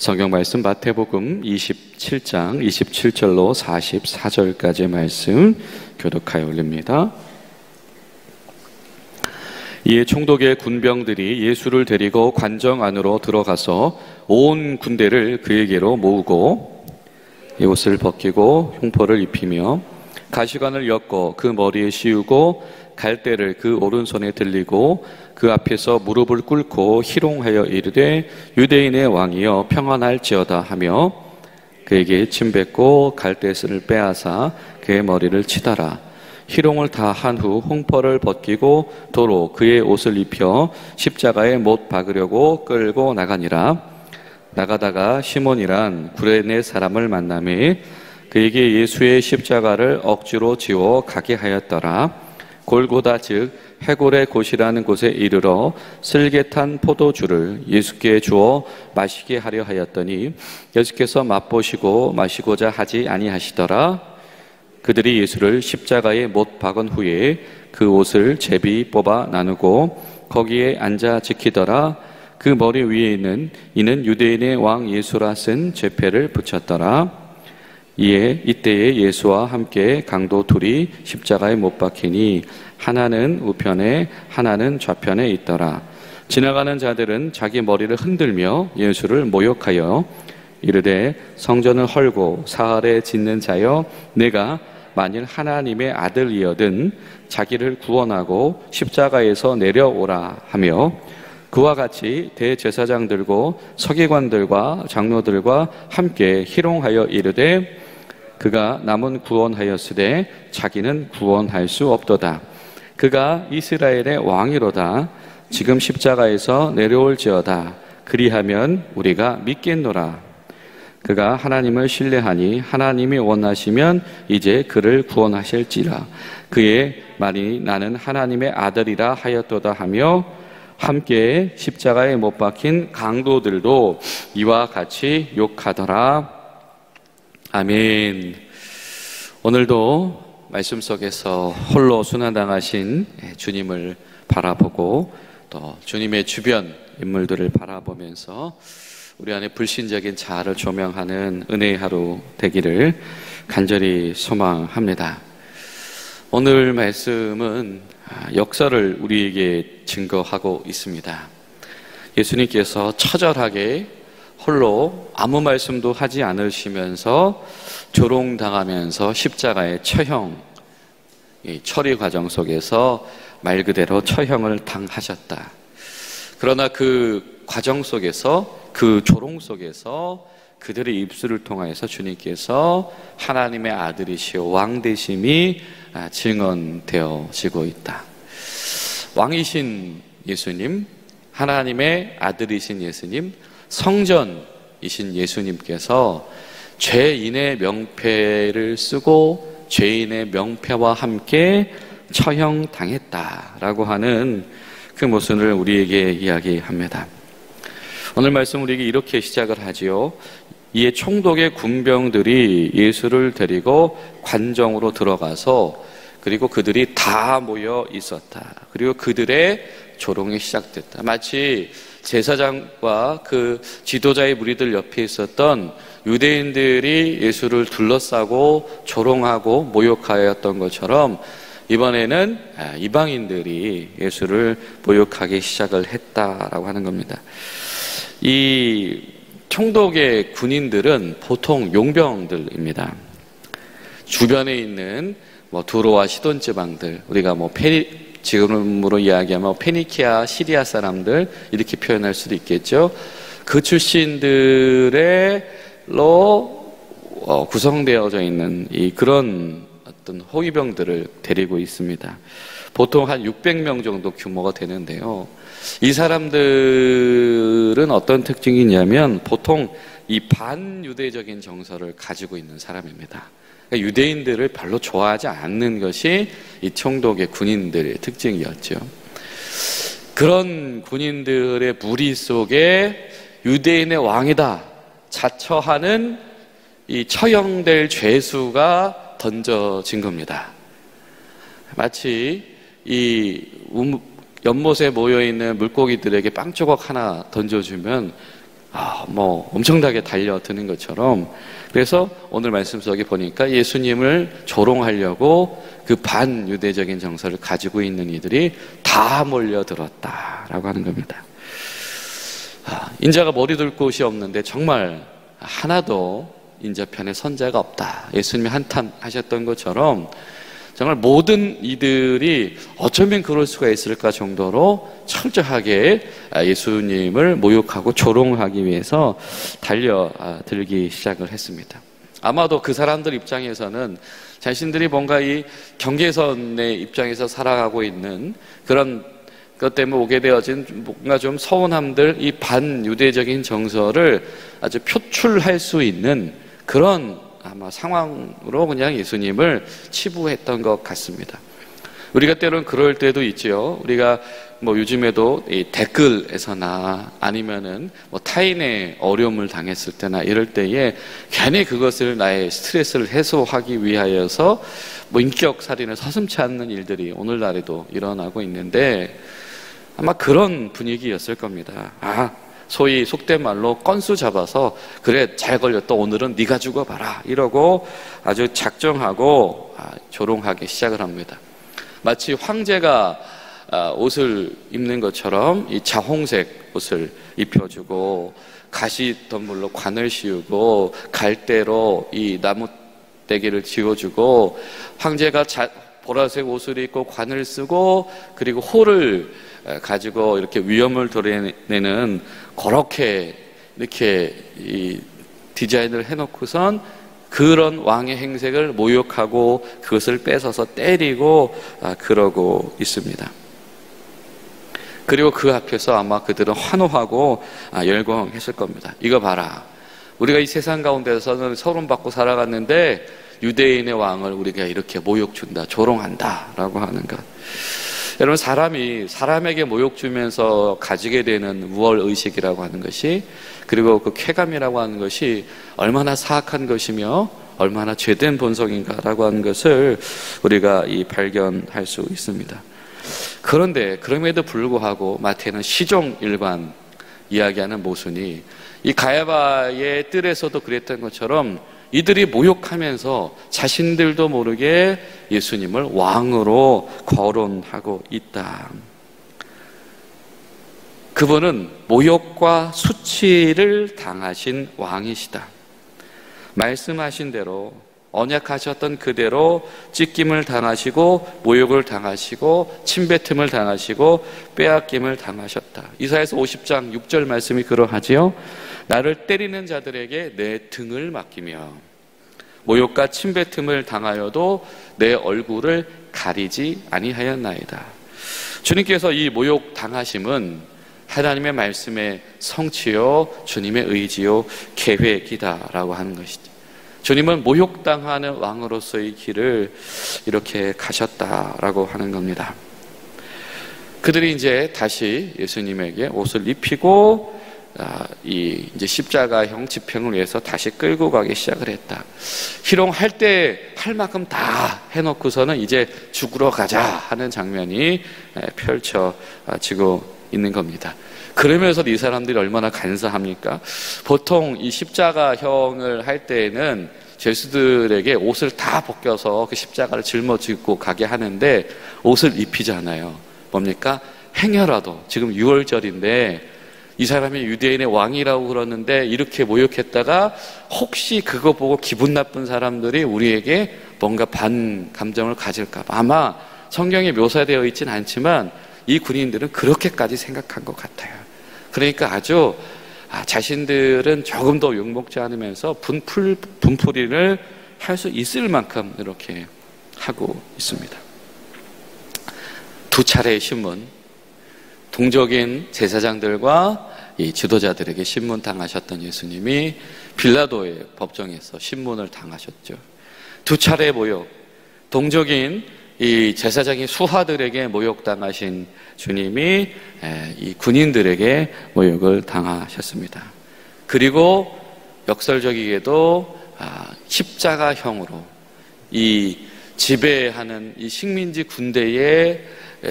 성경 말씀 마태복음 27장 27절로 44절까지의 말씀 교독하여 올립니다. 이에 총독의 군병들이 예수를 데리고 관정 안으로 들어가서 온 군대를 그에게로 모으고 옷을 벗기고 흉포를 입히며 가시관을 엮어 그 머리에 씌우고 갈대를 그 오른손에 들리고 그 앞에서 무릎을 꿇고 희롱하여 이르되 유대인의 왕이여 평안할지어다 하며 그에게 침뱉고 갈대슬을 빼앗아 그의 머리를 치더라. 희롱을 다 한 후 흉포를 벗기고 도로 그의 옷을 입혀 십자가에 못 박으려고 끌고 나가니라. 나가다가 시몬이란 구레네 사람을 만나매 그에게 예수의 십자가를 억지로 지워 가게 하였더라. 골고다 즉 해골의 곳이라는 곳에 이르러 슬개탄 포도주를 예수께 주어 마시게 하려 하였더니 예수께서 맛보시고 마시고자 하지 아니하시더라. 그들이 예수를 십자가에 못 박은 후에 그 옷을 제비 뽑아 나누고 거기에 앉아 지키더라. 그 머리 위에 있는 이는 유대인의 왕 예수라 쓴 제패를 붙였더라. 이때에 예수와 함께 강도 둘이 십자가에 못 박히니 하나는 우편에 하나는 좌편에 있더라. 지나가는 자들은 자기 머리를 흔들며 예수를 모욕하여 이르되 성전을 헐고 사흘에 짓는 자여 내가 만일 하나님의 아들이여든 자기를 구원하고 십자가에서 내려오라 하며 그와 같이 대제사장들과 서기관들과 장로들과 함께 희롱하여 이르되 그가 남은 구원하였으되 자기는 구원할 수 없도다. 그가 이스라엘의 왕이로다. 지금 십자가에서 내려올지어다. 그리하면 우리가 믿겠노라. 그가 하나님을 신뢰하니 하나님이 원하시면 이제 그를 구원하실지라. 그의 말이 나는 하나님의 아들이라 하였도다 하며 함께 십자가에 못 박힌 강도들도 이와 같이 욕하더라. 아멘. 오늘도 말씀 속에서 홀로 순환당하신 주님을 바라보고 또 주님의 주변 인물들을 바라보면서 우리 안에 불신적인 자아를 조명하는 은혜의 하루 되기를 간절히 소망합니다. 오늘 말씀은 역사를 우리에게 증거하고 있습니다. 예수님께서 처절하게 홀로 아무 말씀도 하지 않으시면서 조롱당하면서 십자가의 처형, 처리 과정 속에서 말 그대로 처형을 당하셨다. 그러나 그 과정 속에서, 그 조롱 속에서 그들의 입술을 통하여서 주님께서 하나님의 아들이시오 왕 되심이 증언되어지고 있다. 왕이신 예수님, 하나님의 아들이신 예수님, 성전이신 예수님께서 죄인의 명패를 쓰고 죄인의 명패와 함께 처형당했다라고 하는 그 모습을 우리에게 이야기합니다. 오늘 말씀 우리에게 이렇게 시작을 하지요. 이에 총독의 군병들이 예수를 데리고 관정으로 들어가서 그리고 그들이 다 모여 있었다. 그리고 그들의 조롱이 시작됐다. 마치 제사장과 그 지도자의 무리들 옆에 있었던 유대인들이 예수를 둘러싸고 조롱하고 모욕하였던 것처럼 이번에는 이방인들이 예수를 모욕하기 시작을 했다라고 하는 겁니다. 이 총독의 군인들은 보통 용병들입니다. 주변에 있는 두로와 시돈 지방들, 우리가 지금으로 이야기하면 페니키아, 시리아 사람들 이렇게 표현할 수도 있겠죠. 그 출신들로 구성되어져 있는 그런 어떤 호위병들을 데리고 있습니다. 보통 한 600명 정도 규모가 되는데요. 이 사람들은 어떤 특징이 있냐면 보통 이 반유대적인 정서를 가지고 있는 사람입니다. 그러니까 유대인들을 별로 좋아하지 않는 것이 이 총독의 군인들의 특징이었죠. 그런 군인들의 무리 속에 유대인의 왕이다 자처하는 이 처형될 죄수가 던져진 겁니다. 마치 이 연못에 모여있는 물고기들에게 빵 조각 하나 던져주면 엄청나게 달려드는 것처럼, 그래서 오늘 말씀 속에 보니까 예수님을 조롱하려고 그 반유대적인 정서를 가지고 있는 이들이 다 몰려들었다라고 하는 겁니다. 인자가 머리 둘 곳이 없는데 정말 하나도 인자편에 선자가 없다. 예수님이 한탄하셨던 것처럼 정말 모든 이들이 어쩌면 그럴 수가 있을까 정도로 철저하게 예수님을 모욕하고 조롱하기 위해서 달려들기 시작을 했습니다. 아마도 그 사람들 입장에서는 자신들이 뭔가 이 경계선의 입장에서 살아가고 있는 그런 것 때문에 오게 되어진 뭔가 좀 서운함들, 이 반유대적인 정서를 아주 표출할 수 있는 그런 아마 상황으로 그냥 예수님을 치부했던 것 같습니다. 우리가 때로는 그럴 때도 있죠. 우리가 요즘에도 이 댓글에서나 아니면은 타인의 어려움을 당했을 때나 이럴 때에 괜히 그것을 나의 스트레스를 해소하기 위하여서 인격 살인을 서슴지 않는 일들이 오늘날에도 일어나고 있는데 아마 그런 분위기였을 겁니다. 소위 속된 말로 건수 잡아서 그래 잘 걸렸다 오늘은 네가 죽어봐라 이러고 아주 작정하고 조롱하기 시작을 합니다. 마치 황제가 옷을 입는 것처럼 이 자홍색 옷을 입혀주고 가시덤불로 관을 씌우고 갈대로 이 나무대기를 지어주고 황제가 보라색 옷을 입고 관을 쓰고 그리고 호를 가지고 이렇게 위엄을 드러내는 그렇게 이렇게 이 디자인을 해놓고선 그런 왕의 행색을 모욕하고 그것을 뺏어서 때리고 그러고 있습니다. 그리고 그 앞에서 아마 그들은 환호하고 열광했을 겁니다. 이거 봐라. 우리가 이 세상 가운데서는 서론받고 살아갔는데 유대인의 왕을 우리가 이렇게 모욕 준다, 조롱한다 라고 하는 것. 여러분, 사람이 사람에게 모욕 주면서 가지게 되는 우월의식이라고 하는 것이, 그리고 그 쾌감이라고 하는 것이 얼마나 사악한 것이며 얼마나 죄된 본성인가라고 하는 것을 우리가 발견할 수 있습니다. 그런데 그럼에도 불구하고 마태는 시종일관 이야기하는 모순이 이 가야바의 뜰에서도 그랬던 것처럼 이들이 모욕하면서 자신들도 모르게 예수님을 왕으로 거론하고 있다. 그분은 모욕과 수치를 당하신 왕이시다. 말씀하신 대로 언약하셨던 그대로 찢김을 당하시고 모욕을 당하시고 침뱉음을 당하시고 빼앗김을 당하셨다. 이사야서 50장 6절 말씀이 그러하지요. 나를 때리는 자들에게 내 등을 맡기며 모욕과 침뱉음을 당하여도 내 얼굴을 가리지 아니하였나이다. 주님께서 이 모욕 당하심은 하나님의 말씀의 성취요 주님의 의지요 계획이다라고 하는 것이죠. 주님은 모욕당하는 왕으로서의 길을 이렇게 가셨다라고 하는 겁니다. 그들이 이제 다시 예수님에게 옷을 입히고 이제 십자가형 집행을 위해서 다시 끌고 가기 시작을 했다. 희롱할 때 할 만큼 다 해놓고서는 이제 죽으러 가자 하는 장면이 펼쳐지고 있는 겁니다. 그러면서 이 사람들이 얼마나 간사합니까? 보통 이 십자가형을 할 때에는 죄수들에게 옷을 다 벗겨서 그 십자가를 짊어지고 가게 하는데 옷을 입히잖아요. 뭡니까? 행여라도 지금 6월절인데 이 사람이 유대인의 왕이라고 그러는데 이렇게 모욕했다가 혹시 그거 보고 기분 나쁜 사람들이 우리에게 뭔가 반감정을 가질까 봐. 아마 성경에 묘사되어 있진 않지만 이 군인들은 그렇게까지 생각한 것 같아요. 그러니까 아주 자신들은 조금 더 욕먹지 않으면서 분풀이를 할 수 있을 만큼 이렇게 하고 있습니다. 두 차례의 신문, 동족인 제사장들과 이 지도자들에게 신문 당하셨던 예수님이 빌라도의 법정에서 신문을 당하셨죠. 두 차례의 모욕, 동족인 이 제사장의 수하들에게 모욕당하신 주님이 이 군인들에게 모욕을 당하셨습니다. 그리고 역설적이게도 십자가형으로 이 지배하는 이 식민지 군대의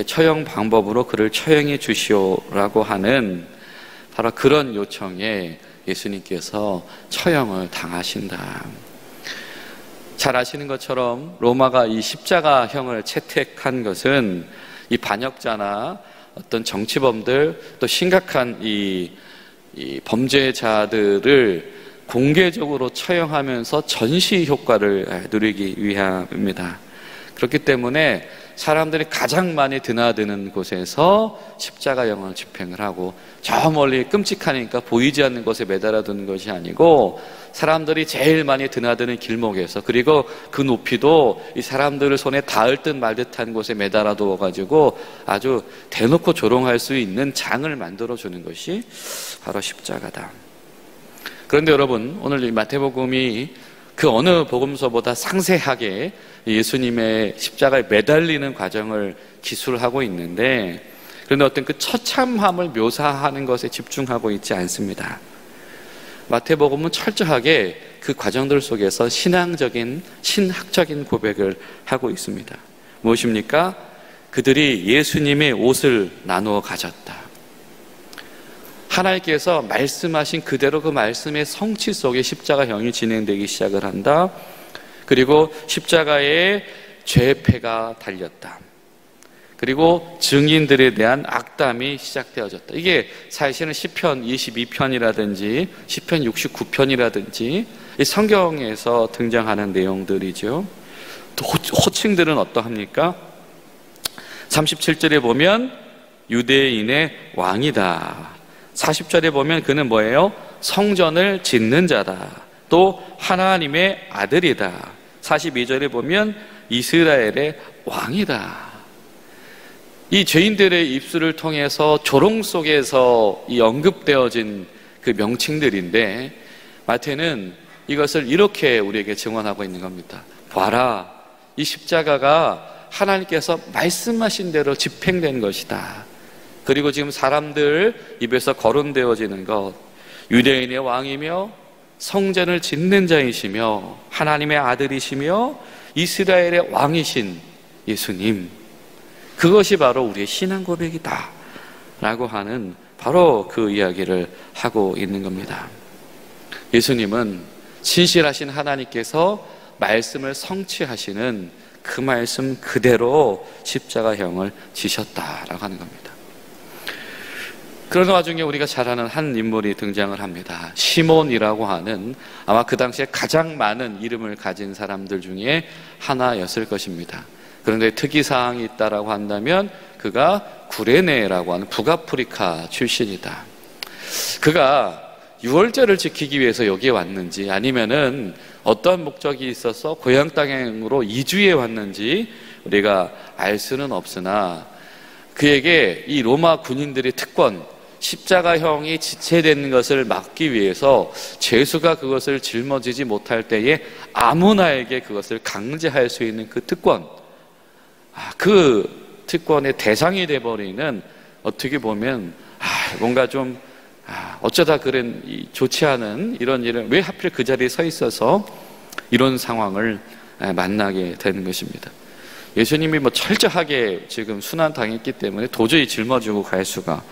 처형 방법으로 그를 처형해 주시오라고 하는 바로 그런 요청에 예수님께서 처형을 당하신다. 잘 아시는 것처럼 로마가 이 십자가형을 채택한 것은 이 반역자나 어떤 정치범들 또 심각한 이 범죄자들을 공개적으로 처형하면서 전시 효과를 누리기 위함입니다. 그렇기 때문에 사람들이 가장 많이 드나드는 곳에서 십자가형을 집행을 하고, 저 멀리 끔찍하니까 보이지 않는 곳에 매달아 두는 것이 아니고 사람들이 제일 많이 드나드는 길목에서, 그리고 그 높이도 이 사람들을 손에 닿을 듯 말 듯한 곳에 매달아 두어가지고 아주 대놓고 조롱할 수 있는 장을 만들어 주는 것이 바로 십자가다. 그런데 여러분, 오늘 이 마태복음이 그 어느 복음서보다 상세하게 예수님의 십자가에 매달리는 과정을 기술하고 있는데, 그런데 어떤 그 처참함을 묘사하는 것에 집중하고 있지 않습니다. 마태복음은 철저하게 그 과정들 속에서 신앙적인, 신학적인 고백을 하고 있습니다. 무엇입니까? 그들이 예수님의 옷을 나누어 가졌다. 하나님께서 말씀하신 그대로 그 말씀의 성취 속에 십자가형이 진행되기 시작을 한다. 그리고 십자가에 죄패가 달렸다. 그리고 증인들에 대한 악담이 시작되어졌다. 이게 사실은 시편 22편이라든지 시편 69편이라든지 이 성경에서 등장하는 내용들이죠. 또 호칭들은 어떠합니까? 37절에 보면 유대인의 왕이다. 40절에 보면 그는 뭐예요? 성전을 짓는 자다. 또 하나님의 아들이다. 42절에 보면 이스라엘의 왕이다. 이 죄인들의 입술을 통해서 조롱 속에서 이 언급되어진 그 명칭들인데, 마태는 이것을 이렇게 우리에게 증언하고 있는 겁니다. 봐라, 이 십자가가 하나님께서 말씀하신 대로 집행된 것이다. 그리고 지금 사람들 입에서 거론되어지는 것, 유대인의 왕이며 성전을 짓는 자이시며 하나님의 아들이시며 이스라엘의 왕이신 예수님, 그것이 바로 우리의 신앙 고백이다 라고 하는 바로 그 이야기를 하고 있는 겁니다. 예수님은 신실하신 하나님께서 말씀을 성취하시는 그 말씀 그대로 십자가형을 지셨다라고 하는 겁니다. 그런 와중에 우리가 잘 아는 한 인물이 등장을 합니다. 시몬이라고 하는, 아마 그 당시에 가장 많은 이름을 가진 사람들 중에 하나였을 것입니다. 그런데 특이사항이 있다라고 한다면 그가 구레네라고 하는 북아프리카 출신이다. 그가 유월절을 지키기 위해서 여기에 왔는지 아니면은 어떤 목적이 있어서 고향 땅으로 이주해 왔는지 우리가 알 수는 없으나, 그에게 이 로마 군인들의 특권, 십자가형이 지체되는 것을 막기 위해서 죄수가 그것을 짊어지지 못할 때에 아무나에게 그것을 강제할 수 있는 그 특권, 그 특권의 대상이 돼버리는, 어떻게 보면 뭔가 좀 어쩌다 그런 좋지 않은 이런 일을, 왜 하필 그 자리에 서 있어서 이런 상황을 만나게 되는 것입니다. 예수님이 철저하게 지금 순환당했기 때문에 도저히 짊어지고 갈 수가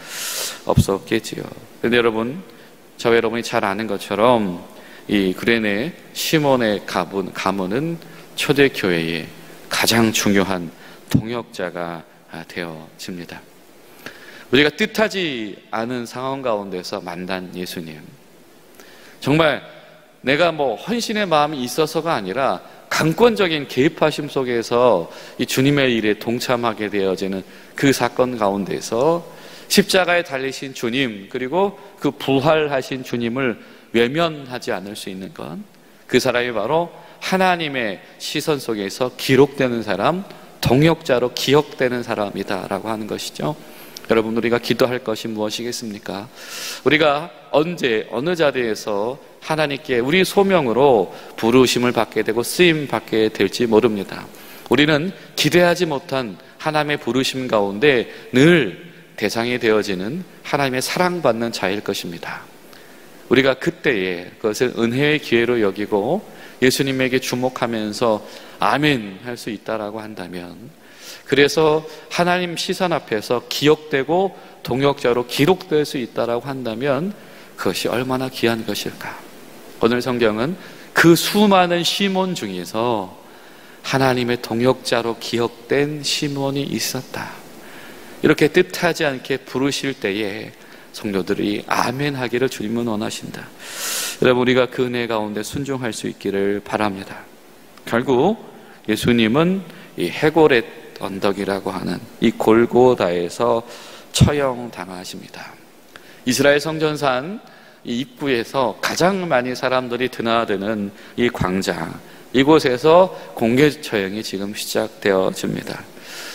없었겠지요. 그런데 여러분, 저와 여러분이 잘 아는 것처럼 이 구레네 시몬의 가문은 초대교회의 가장 중요한 동역자가 되어집니다. 우리가 뜻하지 않은 상황 가운데서 만난 예수님, 정말 내가 헌신의 마음이 있어서가 아니라 강권적인 개입하심 속에서 이 주님의 일에 동참하게 되어지는 그 사건 가운데서 십자가에 달리신 주님, 그리고 그 부활하신 주님을 외면하지 않을 수 있는 건, 그 사람이 바로 하나님의 시선 속에서 기록되는 사람, 동역자로 기억되는 사람이다라고 하는 것이죠. 여러분, 우리가 기도할 것이 무엇이겠습니까? 우리가 언제 어느 자리에서 하나님께 우리 소명으로 부르심을 받게 되고 쓰임 받게 될지 모릅니다. 우리는 기대하지 못한 하나님의 부르심 가운데 늘 대상이 되어지는 하나님의 사랑받는 자일 것입니다. 우리가 그때에 그것을 은혜의 기회로 여기고 예수님에게 주목하면서 아멘 할 수 있다라고 한다면, 그래서 하나님 시선 앞에서 기억되고 동역자로 기록될 수 있다라고 한다면, 그것이 얼마나 귀한 것일까. 오늘 성경은 그 수많은 시몬 중에서 하나님의 동역자로 기억된 시몬이 있었다, 이렇게 뜻하지 않게 부르실 때에 성도들이 아멘 하기를 주님은 원하신다. 여러분, 우리가 그 은혜 가운데 순종할 수 있기를 바랍니다. 결국 예수님은 이 헤고렛 언덕이라고 하는 이 골고다에서 처형당하십니다. 이스라엘 성전산 이 입구에서 가장 많이 사람들이 드나드는 이 광장, 이곳에서 공개 처형이 지금 시작되어집니다.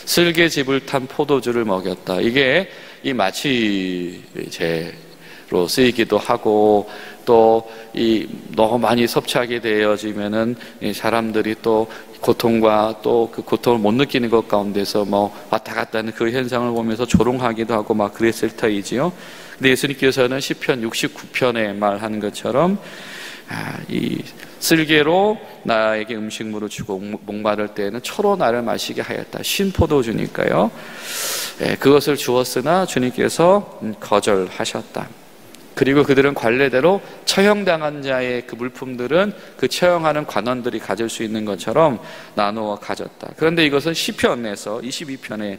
슬개집을 탄 포도주를 먹였다, 이게 이 마취제로 쓰이기도 하고, 또 이 너무 많이 섭취하게 되어지면은 사람들이 또 고통과 또 그 고통을 못 느끼는 것 가운데서 뭐 왔다 갔다 하는 그 현상을 보면서 조롱하기도 하고 막 그랬을 터이지요. 근데 예수님께서는 시편 69편에 말하는 것처럼 이 쓸개로 나에게 음식물을 주고 목마를 때에는 초로 나를 마시게 하였다. 신포도주니까요. 그것을 주었으나 주님께서 거절하셨다. 그리고 그들은 관례대로 처형당한 자의 그 물품들은 그 처형하는 관원들이 가질 수 있는 것처럼 나누어 가졌다. 그런데 이것은 시편에서 22편에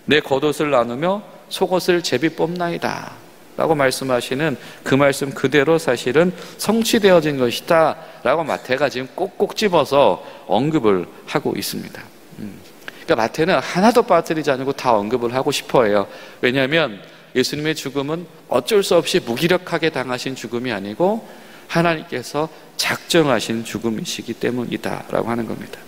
내 겉옷을 나누며 속옷을 제비 뽑나이다 라고 말씀하시는 그 말씀 그대로 사실은 성취되어진 것이다 라고 마태가 지금 꼭꼭 집어서 언급을 하고 있습니다. 그러니까 마태는 하나도 빠뜨리지 않고 다 언급을 하고 싶어 해요. 왜냐하면 예수님의 죽음은 어쩔 수 없이 무기력하게 당하신 죽음이 아니고 하나님께서 작정하신 죽음이시기 때문이다 라고 하는 겁니다.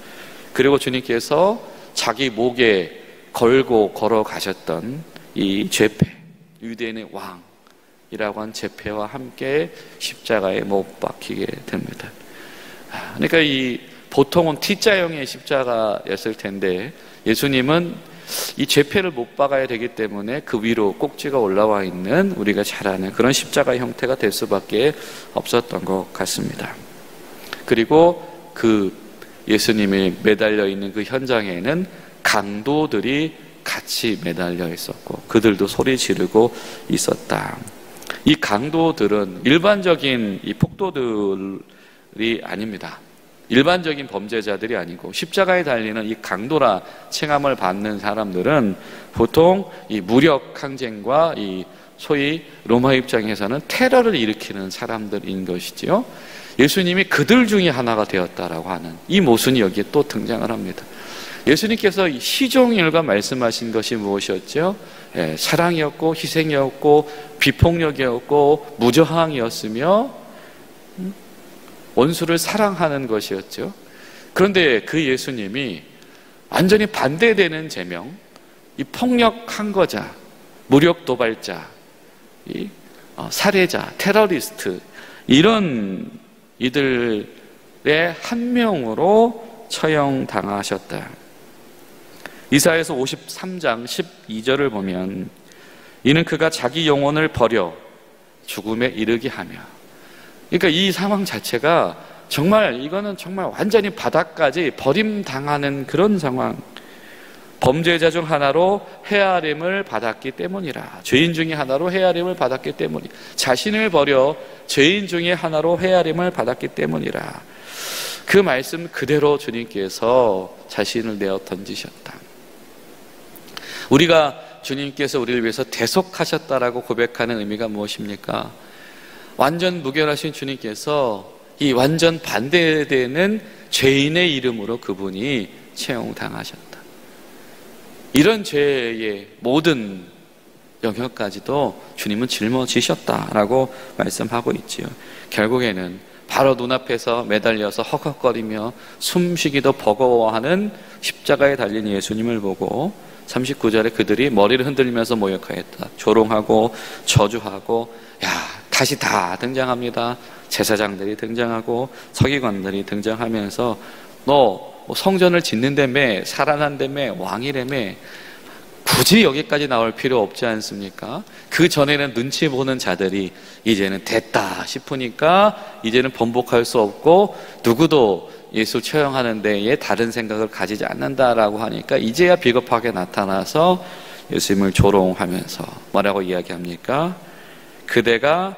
그리고 주님께서 자기 목에 걸고 걸어가셨던 이 죄패, 유대인의 왕이라고 한 죄패와 함께 십자가에 못 박히게 됩니다. 그러니까 이 보통은 T자형의 십자가였을 텐데 예수님은 이 죄패를 못 박아야 되기 때문에 그 위로 꼭지가 올라와 있는 우리가 잘 아는 그런 십자가 형태가 될 수밖에 없었던 것 같습니다. 그리고 그 예수님이 매달려 있는 그 현장에는 강도들이 같이 매달려 있었고 그들도 소리 지르고 있었다. 이 강도들은 일반적인 이 폭도들이 아닙니다. 일반적인 범죄자들이 아니고 십자가에 달리는 이 강도라 칭함을 받는 사람들은 보통 이 무력 항쟁과 이 소위 로마 입장에서는 테러를 일으키는 사람들인 것이지요. 예수님이 그들 중에 하나가 되었다라고 하는 이 모순이 여기에 또 등장을 합니다. 예수님께서 시종일관 말씀하신 것이 무엇이었죠? 사랑이었고 희생이었고 비폭력이었고 무저항이었으며 원수를 사랑하는 것이었죠. 그런데 그 예수님이 완전히 반대되는 제명, 이 폭력 항거자, 무력 도발자, 이 살해자, 테러리스트, 이런 이들의 한 명으로 처형당하셨다. 이사야서 53장 12절을 보면 이는 그가 자기 영혼을 버려 죽음에 이르게 하며, 그러니까 이 상황 자체가 정말 이거는 정말 완전히 바닥까지 버림당하는 그런 상황. 범죄자 중 하나로 헤아림을 받았기 때문이라. 죄인 중에 하나로 헤아림을 받았기 때문이라. 자신을 버려 죄인 중에 하나로 헤아림을 받았기 때문이라. 그 말씀 그대로 주님께서 자신을 내어 던지셨다. 우리가 주님께서 우리를 위해서 대속하셨다라고 고백하는 의미가 무엇입니까? 완전 무결하신 주님께서 이 완전 반대되는 죄인의 이름으로 그분이 채용당하셨다. 이런 죄의 모든 영역까지도 주님은 짊어지셨다라고 말씀하고 있지요. 결국에는 바로 눈앞에서 매달려서 헉헉거리며 숨쉬기도 버거워하는 십자가에 달린 예수님을 보고 39절에 그들이 머리를 흔들면서 모욕하였다. 조롱하고 저주하고, 다시 다 등장합니다. 제사장들이 등장하고 서기관들이 등장하면서 너 성전을 짓는다며, 살아난다며, 왕이라며, 굳이 여기까지 나올 필요 없지 않습니까? 그 전에는 눈치 보는 자들이 이제는 됐다 싶으니까 이제는 번복할 수 없고 누구도 예수 처형하는 데에 다른 생각을 가지지 않는다라고 하니까 이제야 비겁하게 나타나서 예수님을 조롱하면서 뭐라고 이야기합니까? 그대가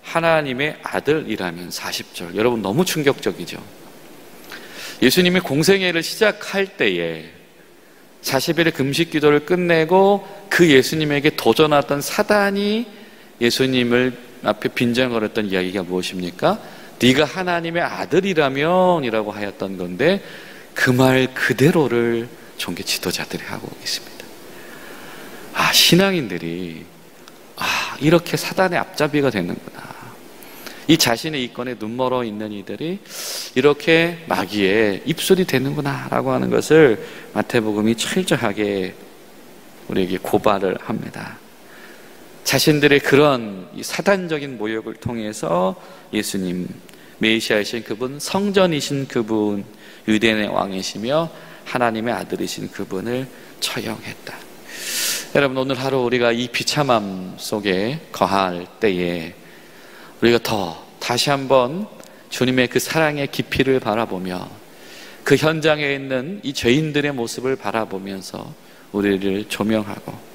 하나님의 아들이라면 40절. 여러분 너무 충격적이죠. 예수님이 공생애를 시작할 때에 40일의 금식 기도를 끝내고 그 예수님에게 도전하던 사단이 예수님을 앞에 빈정거렸던 이야기가 무엇입니까? 네가 하나님의 아들이라면 이라고 하였던 건데 그 말 그대로를 종교 지도자들이 하고 있습니다. 신앙인들이 이렇게 사단의 앞잡이가 되는구나. 이 자신의 이권에 눈멀어 있는 이들이 이렇게 마귀의 입술이 되는구나 라고 하는 것을 마태복음이 철저하게 우리에게 고발을 합니다. 자신들의 그런 사단적인 모욕을 통해서 예수님, 메시아이신 그분, 성전이신 그분, 유대인의 왕이시며 하나님의 아들이신 그분을 처형했다. 여러분, 오늘 하루 우리가 이 비참함 속에 거할 때에 우리가 다시 한번 주님의 그 사랑의 깊이를 바라보며 그 현장에 있는 이 죄인들의 모습을 바라보면서 우리를 조명하고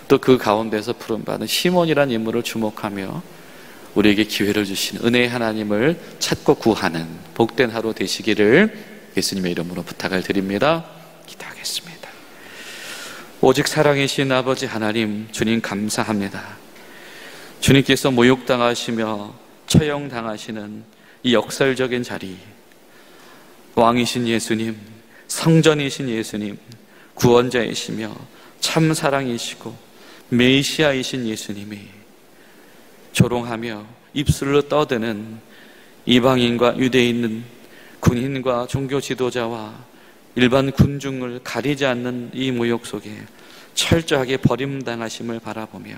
또 그 가운데서 부름받은 시몬이라는 인물을 주목하며 우리에게 기회를 주신 은혜의 하나님을 찾고 구하는 복된 하루 되시기를 예수님의 이름으로 부탁을 드립니다. 기도하겠습니다. 오직 사랑이신 아버지 하나님, 주님 감사합니다. 주님께서 모욕당하시며 처형당하시는 이 역설적인 자리, 왕이신 예수님, 성전이신 예수님, 구원자이시며 참사랑이시고 메시아이신 예수님이 조롱하며 입술로 떠드는 이방인과 유대인, 군인과 종교 지도자와 일반 군중을 가리지 않는 이 모욕 속에 철저하게 버림당하심을 바라보며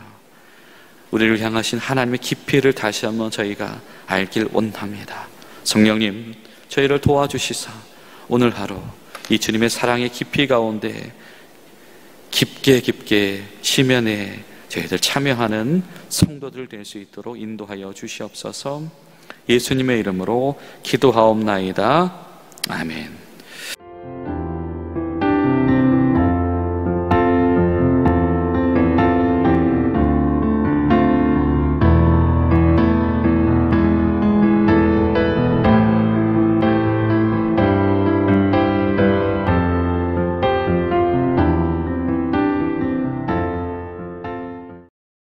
우리를 향하신 하나님의 깊이를 다시 한번 저희가 알길 원합니다. 성령님, 저희를 도와주시사 오늘 하루 이 주님의 사랑의 깊이 가운데 깊게 시면에 저희들 참여하는 성도들 될 수 있도록 인도하여 주시옵소서. 예수님의 이름으로 기도하옵나이다. 아멘.